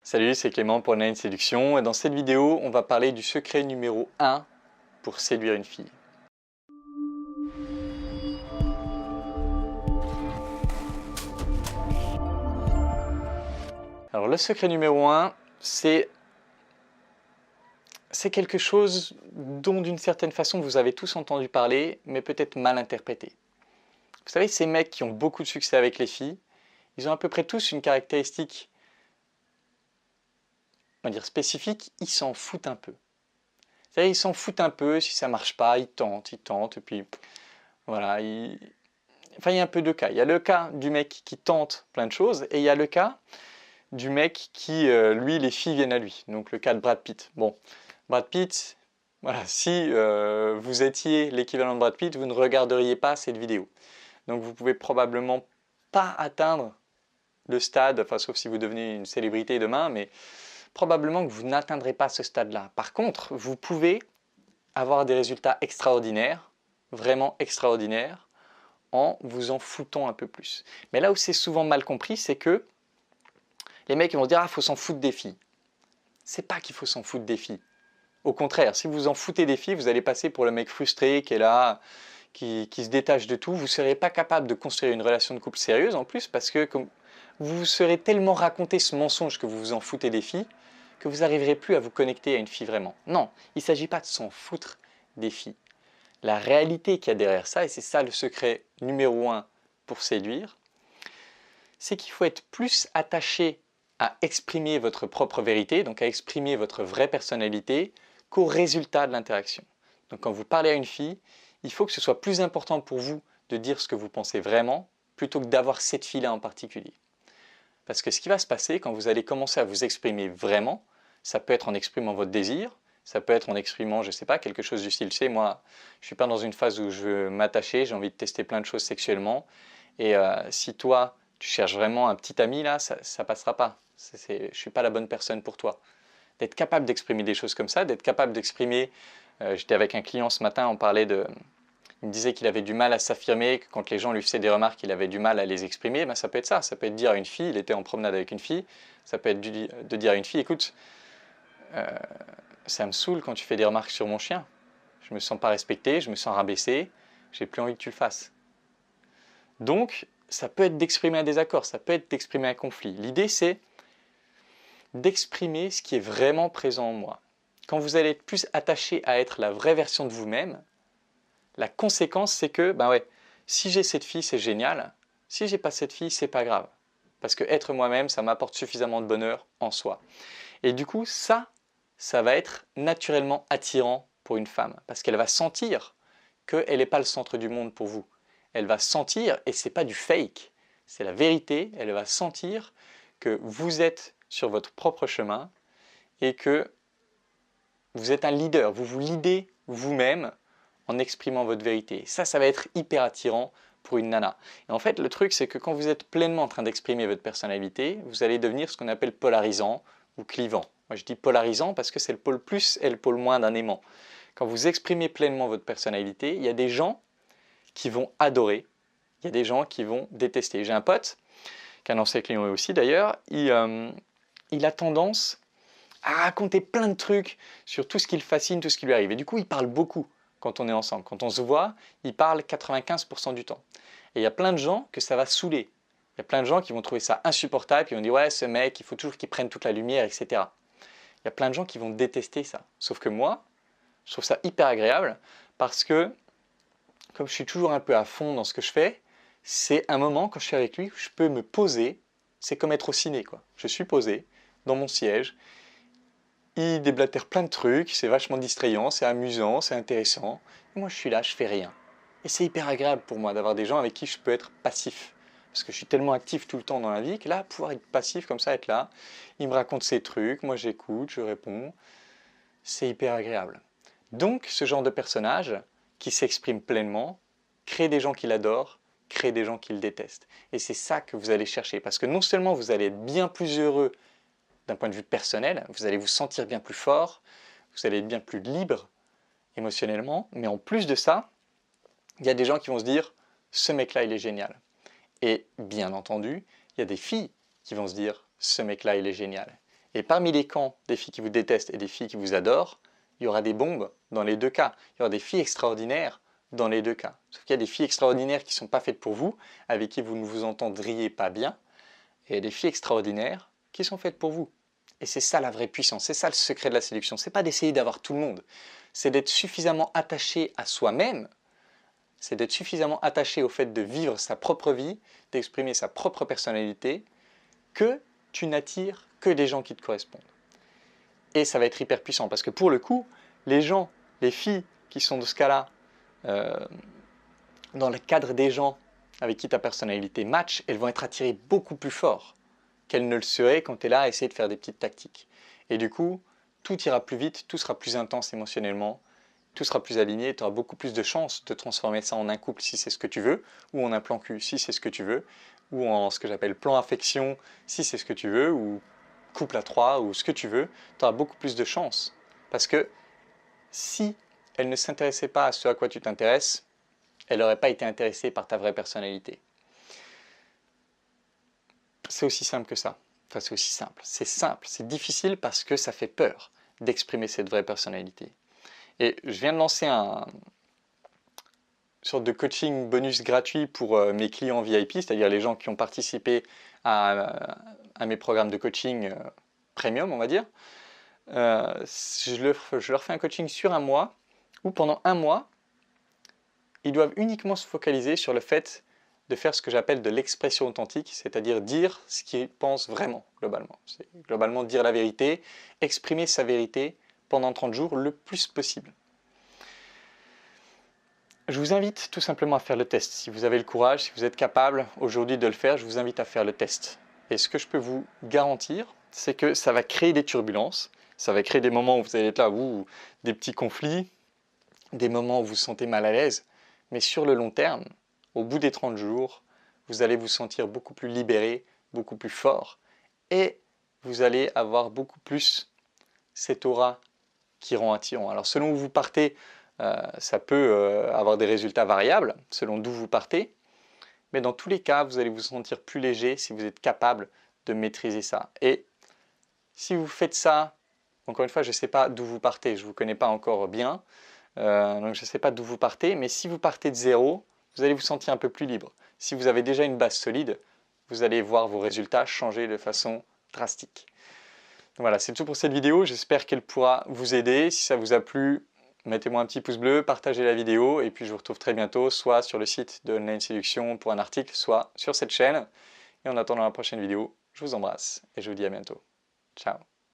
Salut, c'est Clément pour Online Séduction et dans cette vidéo, on va parler du secret numéro 1 pour séduire une fille. Alors le secret numéro 1, c'est quelque chose dont d'une certaine façon vous avez tous entendu parler, mais peut-être mal interprété. Vous savez, ces mecs qui ont beaucoup de succès avec les filles, ils ont à peu près tous une caractéristique, on va dire spécifique, ils s'en foutent un peu. C'est-à-dire, ils s'en foutent un peu, si ça marche pas, ils tentent, et puis voilà, enfin, il y a un peu deux cas. Il y a le cas du mec qui tente plein de choses, et il y a le cas du mec qui, lui, les filles viennent à lui. Donc le cas de Brad Pitt. Bon, Brad Pitt, voilà, si vous étiez l'équivalent de Brad Pitt, vous ne regarderiez pas cette vidéo. Donc vous pouvez probablement pas atteindre le stade, enfin sauf si vous devenez une célébrité demain, mais probablement que vous n'atteindrez pas ce stade-là. Par contre, vous pouvez avoir des résultats extraordinaires, vraiment extraordinaires, en vous en foutant un peu plus. Mais là où c'est souvent mal compris, c'est que les mecs vont dire « Ah, il faut s'en foutre des filles ». C'est pas qu'il faut s'en foutre des filles. Au contraire, si vous en foutez des filles, vous allez passer pour le mec frustré qui est là, qui se détache de tout. Vous ne serez pas capable de construire une relation de couple sérieuse en plus parce que comme vous vous serez tellement raconté ce mensonge que vous vous en foutez des filles que vous n'arriverez plus à vous connecter à une fille vraiment. Non, il ne s'agit pas de s'en foutre des filles. La réalité qu'il y a derrière ça, et c'est ça le secret numéro 1 pour séduire, c'est qu'il faut être plus attaché à exprimer votre propre vérité, donc à exprimer votre vraie personnalité, qu'au résultat de l'interaction. Donc quand vous parlez à une fille, il faut que ce soit plus important pour vous de dire ce que vous pensez vraiment, plutôt que d'avoir cette fille-là en particulier. Parce que ce qui va se passer quand vous allez commencer à vous exprimer vraiment, ça peut être en exprimant votre désir, ça peut être en exprimant, je ne sais pas, quelque chose du style, c'est moi, je ne suis pas dans une phase où je veux m'attacher, j'ai envie de tester plein de choses sexuellement, et si toi, tu cherches vraiment un petit ami, là, ça ne passera pas. Je ne suis pas la bonne personne pour toi. D'être capable d'exprimer des choses comme ça, d'être capable d'exprimer, j'étais avec un client ce matin, on parlait de... Il me disait qu'il avait du mal à s'affirmer, que quand les gens lui faisaient des remarques, il avait du mal à les exprimer. Ben, ça peut être ça, ça peut être dire à une fille, il était en promenade avec une fille, ça peut être de dire à une fille, écoute, ça me saoule quand tu fais des remarques sur mon chien. Je me sens pas respecté, je me sens rabaissé, j'ai plus envie que tu le fasses. Donc, ça peut être d'exprimer un désaccord, ça peut être d'exprimer un conflit. L'idée, c'est d'exprimer ce qui est vraiment présent en moi. Quand vous allez être plus attaché à être la vraie version de vous-même, la conséquence, c'est que, ben ouais, si j'ai cette fille, c'est génial. Si j'ai pas cette fille, c'est pas grave. Parce que être moi-même, ça m'apporte suffisamment de bonheur en soi. Et du coup, ça va être naturellement attirant pour une femme. Parce qu'elle va sentir qu'elle n'est pas le centre du monde pour vous. Elle va sentir, et ce n'est pas du fake, c'est la vérité, elle va sentir que vous êtes sur votre propre chemin et que vous êtes un leader, vous vous leadez vous-même en exprimant votre vérité. Ça va être hyper attirant pour une nana. Et en fait, le truc, c'est que quand vous êtes pleinement en train d'exprimer votre personnalité, vous allez devenir ce qu'on appelle polarisant ou clivant. Moi, je dis polarisant parce que c'est le pôle plus et le pôle moins d'un aimant. Quand vous exprimez pleinement votre personnalité, il y a des gens qui vont adorer, il y a des gens qui vont détester. J'ai un pote, qui est un ancien client aussi d'ailleurs, il a tendance à raconter plein de trucs sur tout ce qui le fascine, tout ce qui lui arrive. Et du coup, il parle beaucoup quand on est ensemble. Quand on se voit, il parle 95% du temps. Et il y a plein de gens que ça va saouler. Il y a plein de gens qui vont trouver ça insupportable, puis on dit « ouais, ce mec, il faut toujours qu'il prenne toute la lumière, etc. » Il y a plein de gens qui vont détester ça. Sauf que moi, je trouve ça hyper agréable parce que, comme je suis toujours un peu à fond dans ce que je fais, c'est un moment, quand je suis avec lui, où je peux me poser. C'est comme être au ciné, quoi. Je suis posé dans mon siège. Il déblatère plein de trucs, c'est vachement distrayant, c'est amusant, c'est intéressant. Et moi, je suis là, je fais rien. Et c'est hyper agréable pour moi d'avoir des gens avec qui je peux être passif. Parce que je suis tellement actif tout le temps dans la vie que là, pouvoir être passif comme ça, être là, il me raconte ses trucs, moi j'écoute, je réponds. C'est hyper agréable. Donc, ce genre de personnage qui s'exprime pleinement, crée des gens qui l'adorent, crée des gens qui le détestent. Et c'est ça que vous allez chercher. Parce que non seulement vous allez être bien plus heureux d'un point de vue personnel, vous allez vous sentir bien plus fort, vous allez être bien plus libre émotionnellement, mais en plus de ça, il y a des gens qui vont se dire « ce mec-là, il est génial ». Et bien entendu, il y a des filles qui vont se dire « ce mec-là, il est génial ». Et parmi les camps des filles qui vous détestent et des filles qui vous adorent, il y aura des bombes dans les deux cas. Il y aura des filles extraordinaires dans les deux cas. Sauf qu'il y a des filles extraordinaires qui ne sont pas faites pour vous, avec qui vous ne vous entendriez pas bien, et il y a des filles extraordinaires qui sont faites pour vous. Et c'est ça la vraie puissance, c'est ça le secret de la séduction. C'est pas d'essayer d'avoir tout le monde, c'est d'être suffisamment attaché à soi-même, c'est d'être suffisamment attaché au fait de vivre sa propre vie, d'exprimer sa propre personnalité, que tu n'attires que des gens qui te correspondent. Et ça va être hyper puissant, parce que pour le coup, les gens, les filles qui sont de ce cas-là, dans le cadre des gens avec qui ta personnalité match, elles vont être attirées beaucoup plus fort qu'elles ne le seraient quand tu es là à essayer de faire des petites tactiques. Et du coup, tout ira plus vite, tout sera plus intense émotionnellement, tout sera plus aligné, tu auras beaucoup plus de chances de transformer ça en un couple si c'est ce que tu veux, ou en un plan cul si c'est ce que tu veux, ou en ce que j'appelle plan affection si c'est ce que tu veux, ou couple à trois, ou ce que tu veux, tu auras beaucoup plus de chances. Parce que si elle ne s'intéressait pas à ce à quoi tu t'intéresses, elle n'aurait pas été intéressée par ta vraie personnalité. C'est aussi simple que ça. Enfin, c'est aussi simple. C'est difficile parce que ça fait peur d'exprimer cette vraie personnalité. Et je viens de lancer une sorte de coaching bonus gratuit pour mes clients VIP, c'est-à-dire les gens qui ont participé à mes programmes de coaching premium, on va dire. Je leur fais un coaching sur un mois, où pendant un mois, ils doivent uniquement se focaliser sur le fait de faire ce que j'appelle de l'expression authentique, c'est-à-dire dire ce qu'ils pensent vraiment, globalement. C'est globalement dire la vérité, exprimer sa vérité pendant 30 jours le plus possible. Je vous invite tout simplement à faire le test. Si vous avez le courage, si vous êtes capable aujourd'hui de le faire, je vous invite à faire le test. Et ce que je peux vous garantir, c'est que ça va créer des turbulences, ça va créer des moments où vous allez être là, des petits conflits, des moments où vous vous sentez mal à l'aise, mais sur le long terme, au bout des 30 jours, vous allez vous sentir beaucoup plus libéré, beaucoup plus fort, et vous allez avoir beaucoup plus cette aura qui rend attirant. Alors selon où vous partez, ça peut avoir des résultats variables, selon d'où vous partez, mais dans tous les cas, vous allez vous sentir plus léger si vous êtes capable de maîtriser ça. Et si vous faites ça, encore une fois, je ne sais pas d'où vous partez, je ne vous connais pas encore bien, donc je ne sais pas d'où vous partez, mais si vous partez de zéro, vous allez vous sentir un peu plus libre. Si vous avez déjà une base solide, vous allez voir vos résultats changer de façon drastique. Donc voilà, c'est tout pour cette vidéo, j'espère qu'elle pourra vous aider. Si ça vous a plu, mettez-moi un petit pouce bleu, partagez la vidéo, et puis je vous retrouve très bientôt, soit sur le site de Online Séduction pour un article, soit sur cette chaîne. Et en attendant la prochaine vidéo, je vous embrasse et je vous dis à bientôt. Ciao.